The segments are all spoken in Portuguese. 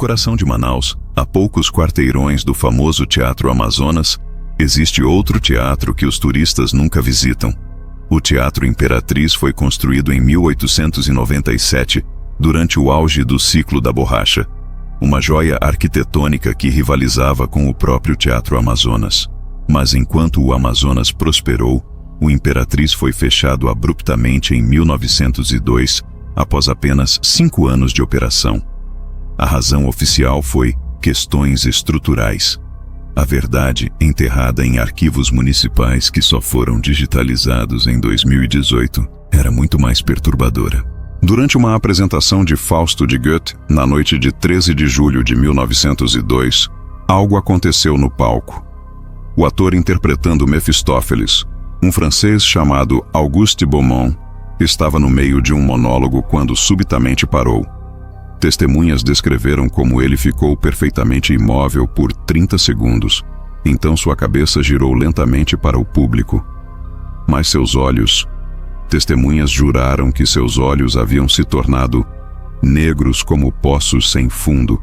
coração de Manaus, a poucos quarteirões do famoso Teatro Amazonas, existe outro teatro que os turistas nunca visitam. O Teatro Imperatriz foi construído em 1897, durante o auge do ciclo da borracha, uma joia arquitetônica que rivalizava com o próprio Teatro Amazonas. Mas enquanto o Amazonas prosperou, o Imperatriz foi fechado abruptamente em 1902, após apenas 5 anos de operação. A razão oficial foi questões estruturais. A verdade, enterrada em arquivos municipais que só foram digitalizados em 2018, era muito mais perturbadora. Durante uma apresentação de Fausto de Goethe, na noite de 13 de julho de 1902, algo aconteceu no palco. O ator interpretando Mefistófeles, um francês chamado Auguste Beaumont, estava no meio de um monólogo quando subitamente parou. Testemunhas descreveram como ele ficou perfeitamente imóvel por 30 segundos. Então sua cabeça girou lentamente para o público. Mas seus olhos... Testemunhas juraram que seus olhos haviam se tornado negros como poços sem fundo,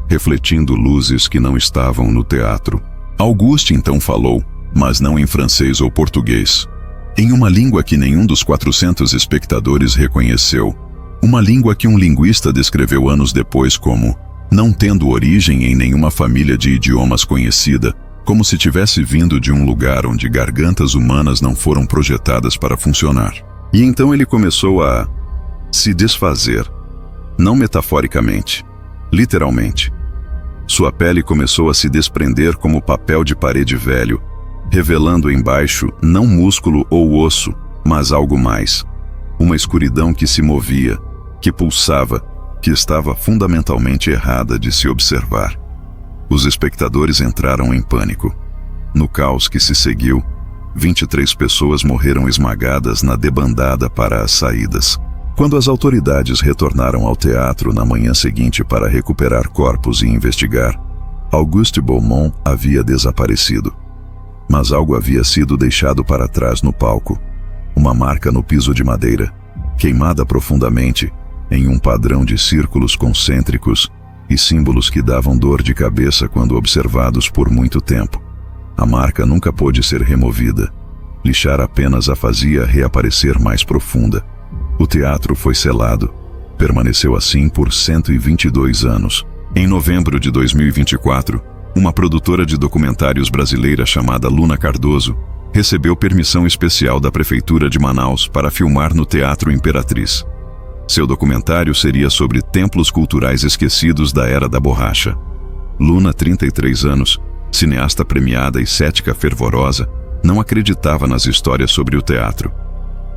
refletindo luzes que não estavam no teatro. Auguste então falou, mas não em francês ou português. Em uma língua que nenhum dos 400 espectadores reconheceu. Uma língua que um linguista descreveu anos depois como não tendo origem em nenhuma família de idiomas conhecida, como se tivesse vindo de um lugar onde gargantas humanas não foram projetadas para funcionar. E então ele começou a se desfazer, não metaforicamente, literalmente. Sua pele começou a se desprender como papel de parede velho, revelando embaixo não músculo ou osso, mas algo mais. Uma escuridão que se movia, que pulsava, que estava fundamentalmente errada de se observar. Os espectadores entraram em pânico. No caos que se seguiu, 23 pessoas morreram esmagadas na debandada para as saídas. Quando as autoridades retornaram ao teatro na manhã seguinte para recuperar corpos e investigar, Auguste Beaumont havia desaparecido. Mas algo havia sido deixado para trás no palco. Uma marca no piso de madeira, queimada profundamente, em um padrão de círculos concêntricos e símbolos que davam dor de cabeça quando observados por muito tempo. A marca nunca pôde ser removida. Lixar apenas a fazia reaparecer mais profunda. O teatro foi selado. Permaneceu assim por 122 anos. Em novembro de 2024, uma produtora de documentários brasileira chamada Luna Cardoso recebeu permissão especial da Prefeitura de Manaus para filmar no Teatro Imperatriz. Seu documentário seria sobre templos culturais esquecidos da Era da Borracha. Luna, 33 anos, cineasta premiada e cética fervorosa, não acreditava nas histórias sobre o teatro.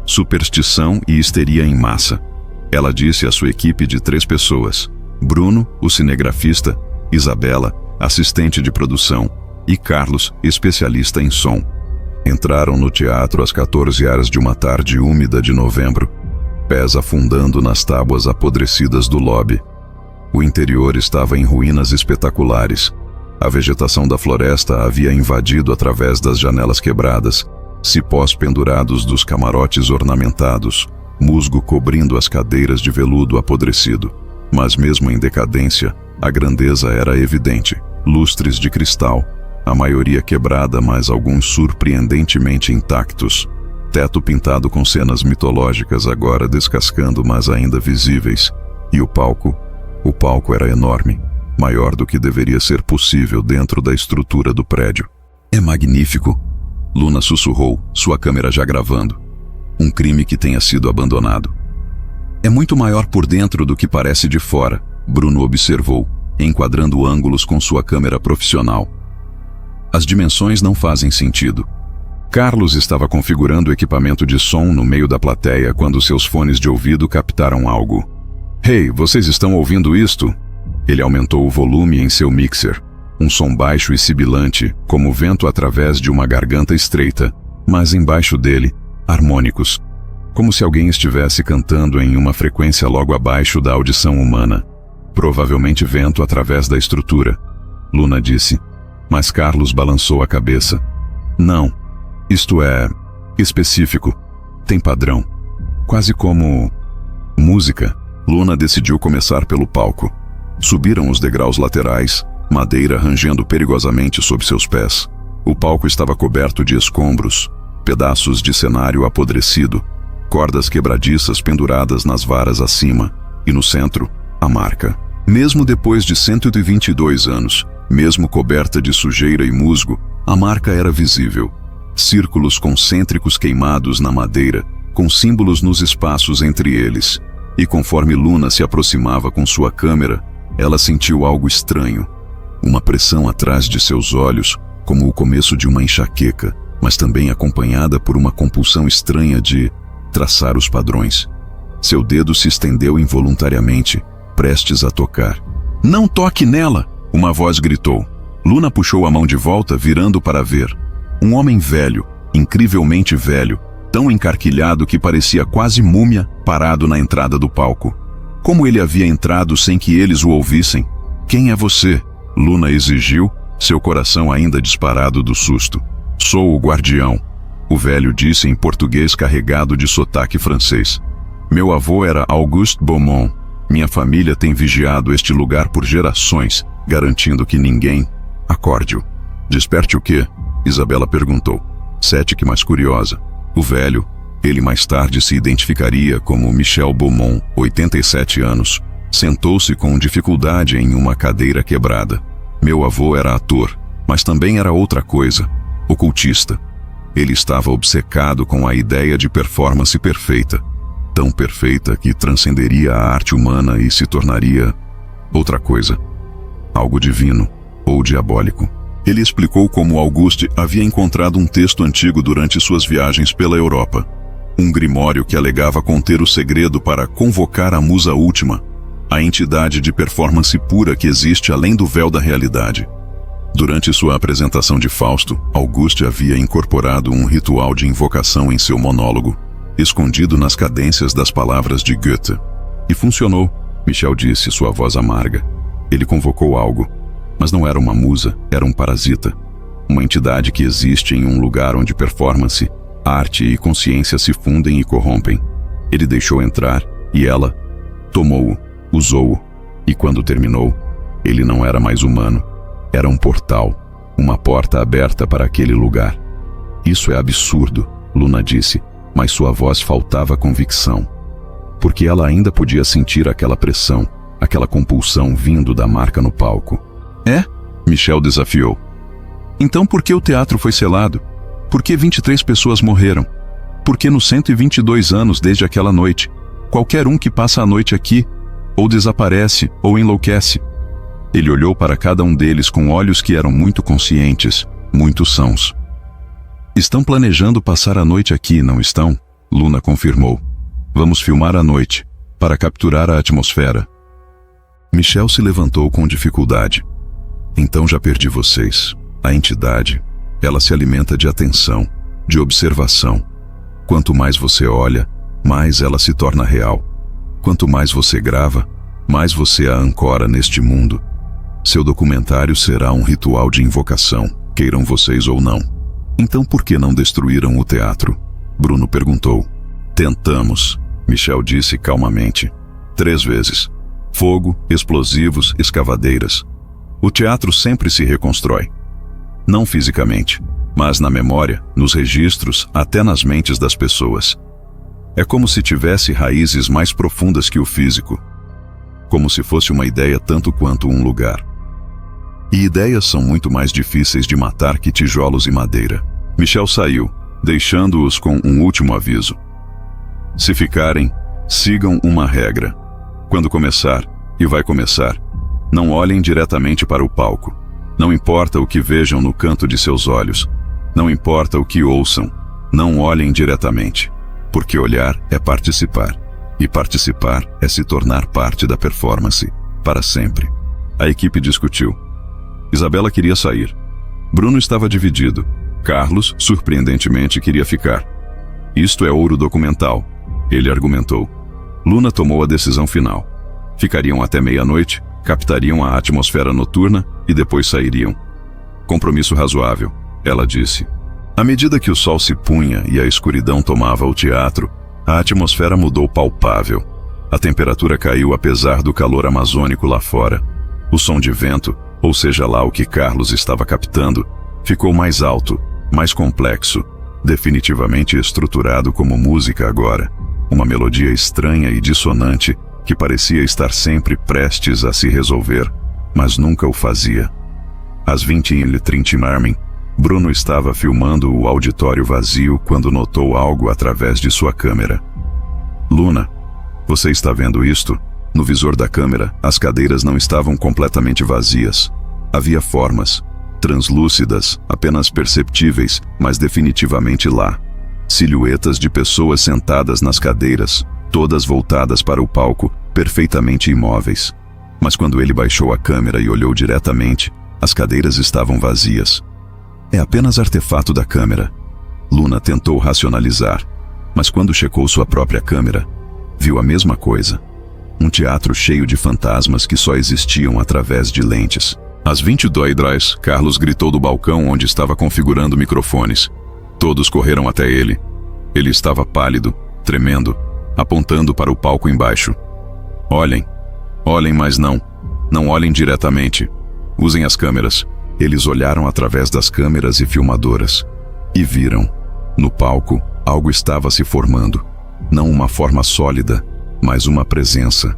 Superstição e histeria em massa. Ela disse à sua equipe de 3 pessoas: Bruno, o cinegrafista, Isabela, assistente de produção, e Carlos, especialista em som. Entraram no teatro às 14 horas de uma tarde úmida de novembro, pés afundando nas tábuas apodrecidas do lobby. O interior estava em ruínas espetaculares. A vegetação da floresta havia invadido através das janelas quebradas, cipós pendurados dos camarotes ornamentados, musgo cobrindo as cadeiras de veludo apodrecido. Mas mesmo em decadência, a grandeza era evidente. Lustres de cristal, a maioria quebrada, mas alguns surpreendentemente intactos. Teto pintado com cenas mitológicas agora descascando, mas ainda visíveis. E o palco era enorme. Maior do que deveria ser possível dentro da estrutura do prédio. É magnífico, Luna sussurrou, sua câmera já gravando. Um crime que tenha sido abandonado. É muito maior por dentro do que parece de fora, Bruno observou, enquadrando ângulos com sua câmera profissional. As dimensões não fazem sentido. Carlos estava configurando o equipamento de som no meio da plateia quando seus fones de ouvido captaram algo. Hey, vocês estão ouvindo isto? Ele aumentou o volume em seu mixer. Um som baixo e sibilante, como vento através de uma garganta estreita, mas embaixo dele, harmônicos, como se alguém estivesse cantando em uma frequência logo abaixo da audição humana. Provavelmente vento através da estrutura, Luna disse, mas Carlos balançou a cabeça. Não, isto é específico, tem padrão, quase como música. Luna decidiu começar pelo palco. Subiram os degraus laterais, madeira rangendo perigosamente sob seus pés. O palco estava coberto de escombros, pedaços de cenário apodrecido, cordas quebradiças penduradas nas varas acima, e no centro, a marca. Mesmo depois de 122 anos, mesmo coberta de sujeira e musgo, a marca era visível. Círculos concêntricos queimados na madeira, com símbolos nos espaços entre eles. E conforme Luna se aproximava com sua câmera, ela sentiu algo estranho. Uma pressão atrás de seus olhos, como o começo de uma enxaqueca, mas também acompanhada por uma compulsão estranha de traçar os padrões. Seu dedo se estendeu involuntariamente, prestes a tocar. "Não toque nela!" uma voz gritou. Luna puxou a mão de volta, virando para ver. Um homem velho, incrivelmente velho, tão encarquilhado que parecia quase múmia, parado na entrada do palco. Como ele havia entrado sem que eles o ouvissem? "Quem é você?" Luna exigiu, seu coração ainda disparado do susto. "Sou o guardião", o velho disse em português carregado de sotaque francês. "Meu avô era Auguste Beaumont. Minha família tem vigiado este lugar por gerações, garantindo que ninguém... Acorde-o." "Desperte o quê?" Isabela perguntou, cética, mas curiosa. O velho, ele mais tarde se identificaria como Michel Beaumont, 87 anos, sentou-se com dificuldade em uma cadeira quebrada. "Meu avô era ator, mas também era outra coisa, ocultista. Ele estava obcecado com a ideia de performance perfeita, tão perfeita que transcenderia a arte humana e se tornaria outra coisa, algo divino ou diabólico." Ele explicou como Auguste havia encontrado um texto antigo durante suas viagens pela Europa. Um grimório que alegava conter o segredo para convocar a musa última, a entidade de performance pura que existe além do véu da realidade. Durante sua apresentação de Fausto, Auguste havia incorporado um ritual de invocação em seu monólogo, escondido nas cadências das palavras de Goethe. "E funcionou", Michel disse, sua voz amarga. "Ele convocou algo. Mas não era uma musa, era um parasita. Uma entidade que existe em um lugar onde performance, arte e consciência se fundem e corrompem. Ele deixou entrar e ela tomou-o, usou-o. E quando terminou, ele não era mais humano. Era um portal, uma porta aberta para aquele lugar." "Isso é absurdo", Luna disse, mas sua voz faltava convicção. Porque ela ainda podia sentir aquela pressão, aquela compulsão vindo da marca no palco. "É?", Michel desafiou. "Então por que o teatro foi selado? Por que 23 pessoas morreram? Por que nos 122 anos desde aquela noite, qualquer um que passa a noite aqui, ou desaparece, ou enlouquece?" Ele olhou para cada um deles com olhos que eram muito conscientes, muito sãos. "Estão planejando passar a noite aqui, não estão?", Luna confirmou. "Vamos filmar à noite, para capturar a atmosfera." Michel se levantou com dificuldade. "Então já perdi vocês. A entidade, ela se alimenta de atenção, de observação. Quanto mais você olha, mais ela se torna real. Quanto mais você grava, mais você a ancora neste mundo. Seu documentário será um ritual de invocação, queiram vocês ou não." "Então por que não destruíram o teatro?", Bruno perguntou. "Tentamos", Michel disse calmamente. 3 vezes. Fogo, explosivos, escavadeiras. O teatro sempre se reconstrói. Não fisicamente, mas na memória, nos registros, até nas mentes das pessoas. É como se tivesse raízes mais profundas que o físico. Como se fosse uma ideia tanto quanto um lugar. E ideias são muito mais difíceis de matar que tijolos e madeira. Michel saiu, deixando-os com um último aviso. "Se ficarem, sigam uma regra. Quando começar, e vai começar, não olhem diretamente para o palco. Não importa o que vejam no canto de seus olhos. Não importa o que ouçam. Não olhem diretamente. Porque olhar é participar. E participar é se tornar parte da performance. Para sempre." A equipe discutiu. Isabela queria sair. Bruno estava dividido. Carlos, surpreendentemente, queria ficar. "Isto é ouro documental", ele argumentou. Luna tomou a decisão final. Ficariam até meia-noite, captariam a atmosfera noturna e depois sairiam. "Compromisso razoável", ela disse. À medida que o sol se punha e a escuridão tomava o teatro, a atmosfera mudou palpável. A temperatura caiu apesar do calor amazônico lá fora. O som de vento, ou seja lá o que Carlos estava captando, ficou mais alto, mais complexo, definitivamente estruturado como música agora. Uma melodia estranha e dissonante que parecia estar sempre prestes a se resolver, mas nunca o fazia. Às 20h30 Marmin, Bruno estava filmando o auditório vazio quando notou algo através de sua câmera. Luna, você está vendo isto? No visor da câmera, as cadeiras não estavam completamente vazias. Havia formas, translúcidas, apenas perceptíveis, mas definitivamente lá. Silhuetas de pessoas sentadas nas cadeiras, todas voltadas para o palco, perfeitamente imóveis. Mas quando ele baixou a câmera e olhou diretamente, as cadeiras estavam vazias. É apenas artefato da câmera. Luna tentou racionalizar, mas quando checou sua própria câmera, viu a mesma coisa. Um teatro cheio de fantasmas que só existiam através de lentes. Às 22h, Carlos gritou do balcão onde estava configurando microfones. Todos correram até ele. Ele estava pálido, tremendo, apontando para o palco embaixo. Olhem, mas não olhem diretamente. Usem as câmeras. Eles olharam através das câmeras e filmadoras. E viram. No palco, algo estava se formando. Não uma forma sólida, mas uma presença.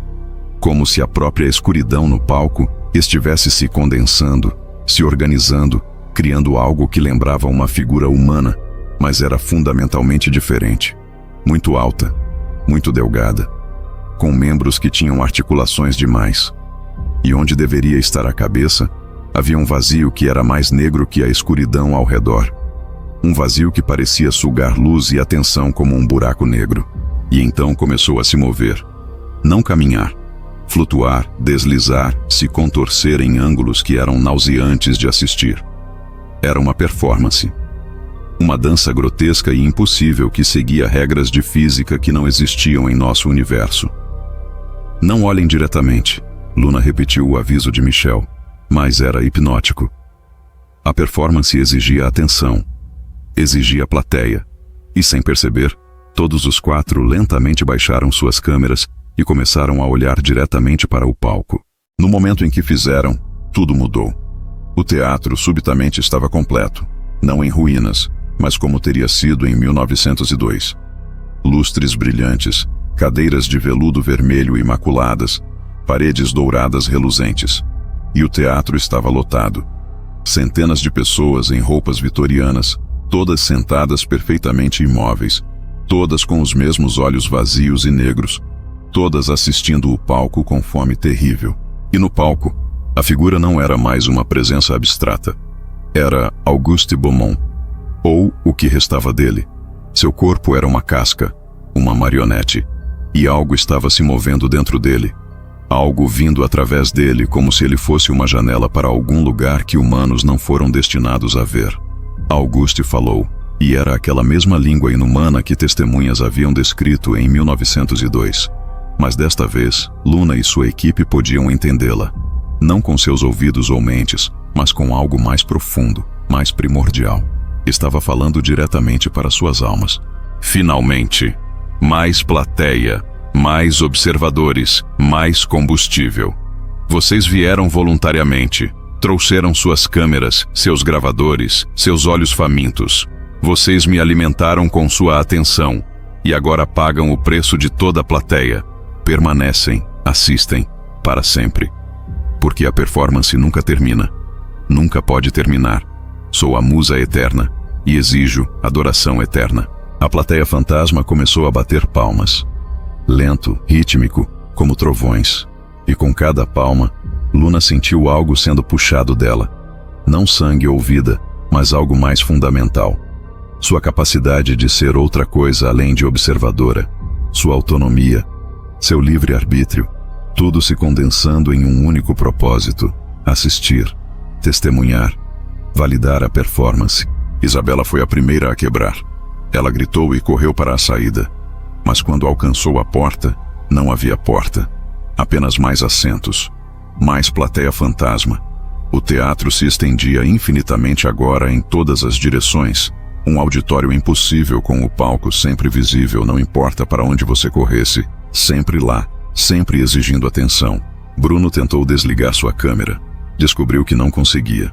Como se a própria escuridão no palco estivesse se condensando, se organizando, criando algo que lembrava uma figura humana, mas era fundamentalmente diferente. Muito alta, muito delgada, com membros que tinham articulações demais. E onde deveria estar a cabeça, havia um vazio que era mais negro que a escuridão ao redor. Um vazio que parecia sugar luz e atenção como um buraco negro. E então começou a se mover. Não caminhar. Flutuar, deslizar, se contorcer em ângulos que eram nauseantes de assistir. Era uma performance. Uma dança grotesca e impossível que seguia regras de física que não existiam em nosso universo. Não olhem diretamente, Luna repetiu o aviso de Michel, mas era hipnótico. A performance exigia atenção, exigia plateia, e sem perceber, todos os quatro lentamente baixaram suas câmeras e começaram a olhar diretamente para o palco. No momento em que fizeram, tudo mudou. O teatro subitamente estava completo, não em ruínas, mas como teria sido em 1902. Lustres brilhantes, cadeiras de veludo vermelho imaculadas, paredes douradas reluzentes. E o teatro estava lotado. Centenas de pessoas em roupas vitorianas, todas sentadas perfeitamente imóveis, todas com os mesmos olhos vazios e negros, todas assistindo o palco com fome terrível. E no palco, a figura não era mais uma presença abstrata. Era Auguste Beaumont, ou o que restava dele. Seu corpo era uma casca, uma marionete, e algo estava se movendo dentro dele. Algo vindo através dele como se ele fosse uma janela para algum lugar que humanos não foram destinados a ver. Auguste falou, e era aquela mesma língua inumana que testemunhas haviam descrito em 1902. Mas desta vez, Luna e sua equipe podiam entendê-la. Não com seus ouvidos ou mentes, mas com algo mais profundo, mais primordial. Estava falando diretamente para suas almas. Finalmente, mais plateia, mais observadores, mais combustível. Vocês vieram voluntariamente, trouxeram suas câmeras, seus gravadores, seus olhos famintos. Vocês me alimentaram com sua atenção, e agora pagam o preço de toda a plateia. Permanecem, assistem, para sempre. Porque a performance nunca termina. Nunca pode terminar. Sou a musa eterna, e exijo adoração eterna. A plateia fantasma começou a bater palmas. Lento, rítmico, como trovões. E com cada palma, Luna sentiu algo sendo puxado dela. Não sangue ou vida, mas algo mais fundamental. Sua capacidade de ser outra coisa além de observadora. Sua autonomia. Seu livre-arbítrio. Tudo se condensando em um único propósito. Assistir. Testemunhar. Validar a performance. Isabela foi a primeira a quebrar. Ela gritou e correu para a saída. Mas quando alcançou a porta, não havia porta. Apenas mais assentos. Mais plateia fantasma. O teatro se estendia infinitamente agora em todas as direções. Um auditório impossível com o palco sempre visível, não importa para onde você corresse. Sempre lá. sempre exigindo atenção. Bruno tentou desligar sua câmera. Descobriu que não conseguia.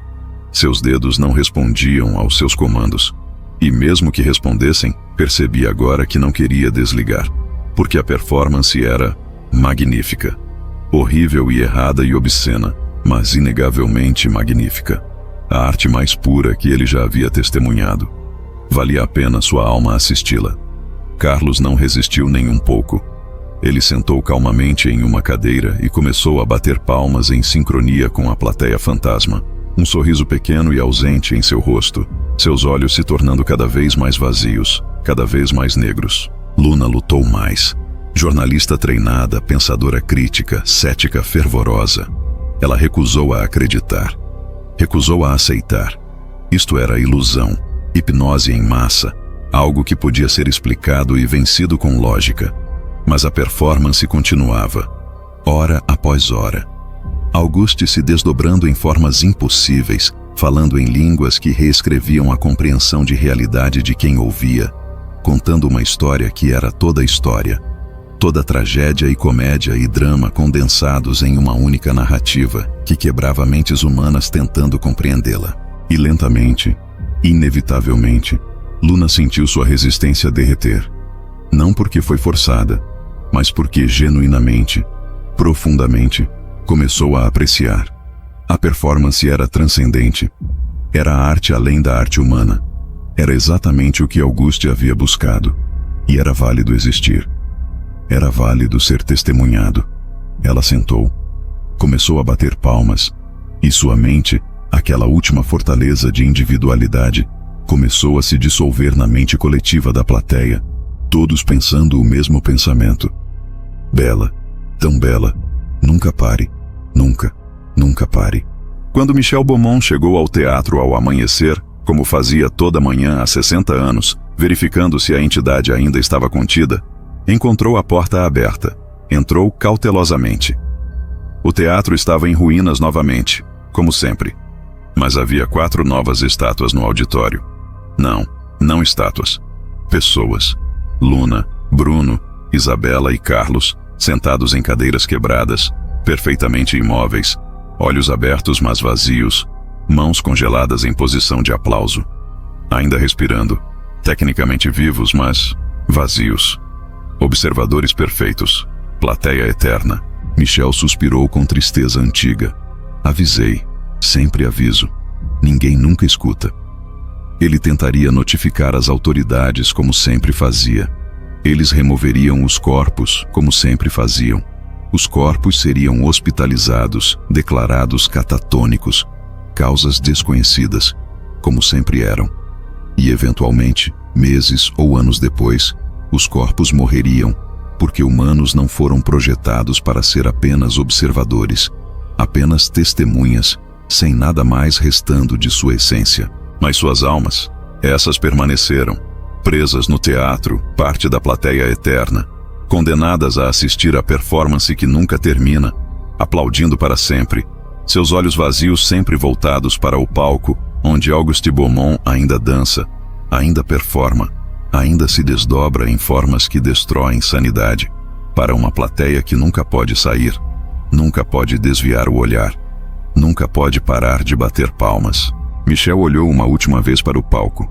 Seus dedos não respondiam aos seus comandos. E mesmo que respondessem, percebi agora que não queria desligar, porque a performance era magnífica. Horrível e errada e obscena, mas inegavelmente magnífica. A arte mais pura que ele já havia testemunhado. Valia a pena sua alma assisti-la. Carlos não resistiu nem um pouco. Ele sentou calmamente em uma cadeira e começou a bater palmas em sincronia com a plateia fantasma. Um sorriso pequeno e ausente em seu rosto, seus olhos se tornando cada vez mais vazios, cada vez mais negros. Luna lutou mais. Jornalista treinada, pensadora crítica, cética fervorosa. Ela recusou a acreditar. Recusou a aceitar. Isto era ilusão, hipnose em massa, algo que podia ser explicado e vencido com lógica. Mas a performance continuava, hora após hora. Auguste se desdobrando em formas impossíveis, falando em línguas que reescreviam a compreensão de realidade de quem ouvia, contando uma história que era toda história. Toda tragédia e comédia e drama condensados em uma única narrativa que quebrava mentes humanas tentando compreendê-la. E lentamente, inevitavelmente, Luna sentiu sua resistência derreter. Não porque foi forçada, mas porque genuinamente, profundamente, começou a apreciar. A performance era transcendente. Era a arte além da arte humana. Era exatamente o que Auguste havia buscado. E era válido existir. Era válido ser testemunhado. Ela sentou. Começou a bater palmas. E sua mente, aquela última fortaleza de individualidade, começou a se dissolver na mente coletiva da plateia, todos pensando o mesmo pensamento. Bela, tão bela, nunca pare, nunca, nunca pare. Quando Michel Beaumont chegou ao teatro ao amanhecer, como fazia toda manhã há 60 anos, verificando se a entidade ainda estava contida, encontrou a porta aberta. Entrou cautelosamente. O teatro estava em ruínas novamente, como sempre. Mas havia 4 novas estátuas no auditório. Não estátuas. Pessoas. Luna, Bruno, Isabela e Carlos, sentados em cadeiras quebradas, perfeitamente imóveis, olhos abertos mas vazios, mãos congeladas em posição de aplauso. Ainda respirando, tecnicamente vivos, mas vazios. Observadores perfeitos, plateia eterna. Michel suspirou com tristeza antiga. Avisei, sempre aviso. Ninguém nunca escuta. Ele tentaria notificar as autoridades como sempre fazia. Eles removeriam os corpos como sempre faziam. Os corpos seriam hospitalizados, declarados catatônicos, causas desconhecidas, como sempre eram. E eventualmente, meses ou anos depois, os corpos morreriam, porque humanos não foram projetados para ser apenas observadores, apenas testemunhas, sem nada mais restando de sua essência. Mas suas almas, essas permaneceram, presas no teatro, parte da plateia eterna, condenadas a assistir à performance que nunca termina, aplaudindo para sempre, seus olhos vazios sempre voltados para o palco, onde Auguste Beaumont ainda dança, ainda performa, ainda se desdobra em formas que destroem sanidade, para uma plateia que nunca pode sair, nunca pode desviar o olhar, nunca pode parar de bater palmas. Michel olhou uma última vez para o palco.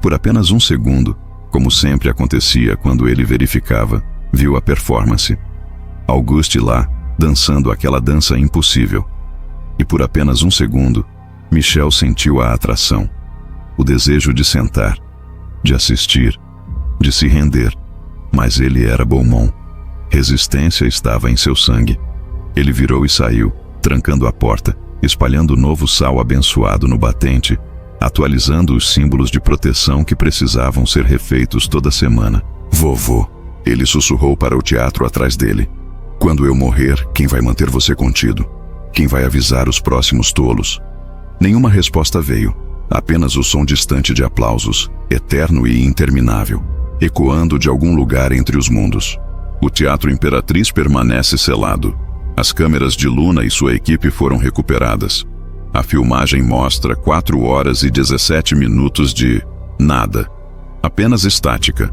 Por apenas um segundo, como sempre acontecia quando ele verificava, viu a performance. Auguste lá, dançando aquela dança impossível. E por apenas um segundo, Michel sentiu a atração, o desejo de sentar, de assistir, de se render. Mas ele era Beaumont. Resistência estava em seu sangue. Ele virou e saiu, trancando a porta, espalhando novo sal abençoado no batente, atualizando os símbolos de proteção que precisavam ser refeitos toda semana. Vovô, ele sussurrou para o teatro atrás dele. Quando eu morrer, quem vai manter você contido? Quem vai avisar os próximos tolos? Nenhuma resposta veio. Apenas o som distante de aplausos, eterno e interminável, ecoando de algum lugar entre os mundos. O Teatro Imperatriz permanece selado. As câmeras de Luna e sua equipe foram recuperadas. A filmagem mostra 4 horas e 17 minutos de nada. Apenas estática.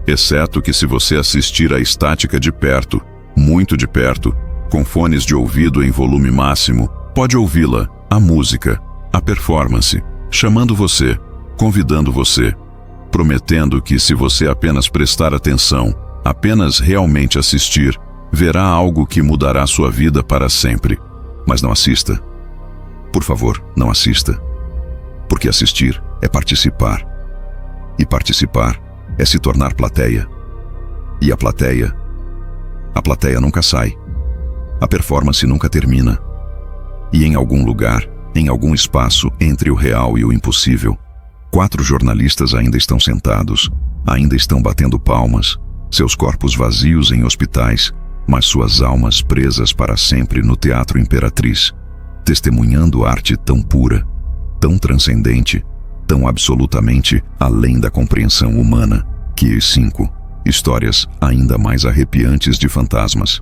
Exceto que se você assistir à estática de perto, muito de perto, com fones de ouvido em volume máximo, pode ouvi-la, a música, a performance, chamando você, convidando você, prometendo que se você apenas prestar atenção, apenas realmente assistir, verá algo que mudará sua vida para sempre. Mas não assista. Por favor, não assista. Porque assistir é participar. E participar é se tornar plateia. E a plateia nunca sai. A performance nunca termina. E em algum lugar, em algum espaço entre o real e o impossível, 4 jornalistas ainda estão sentados, ainda estão batendo palmas, seus corpos vazios em hospitais, mas suas almas presas para sempre no Teatro Imperatriz, testemunhando arte tão pura, tão transcendente, tão absolutamente além da compreensão humana, que 5 histórias ainda mais arrepiantes de fantasmas.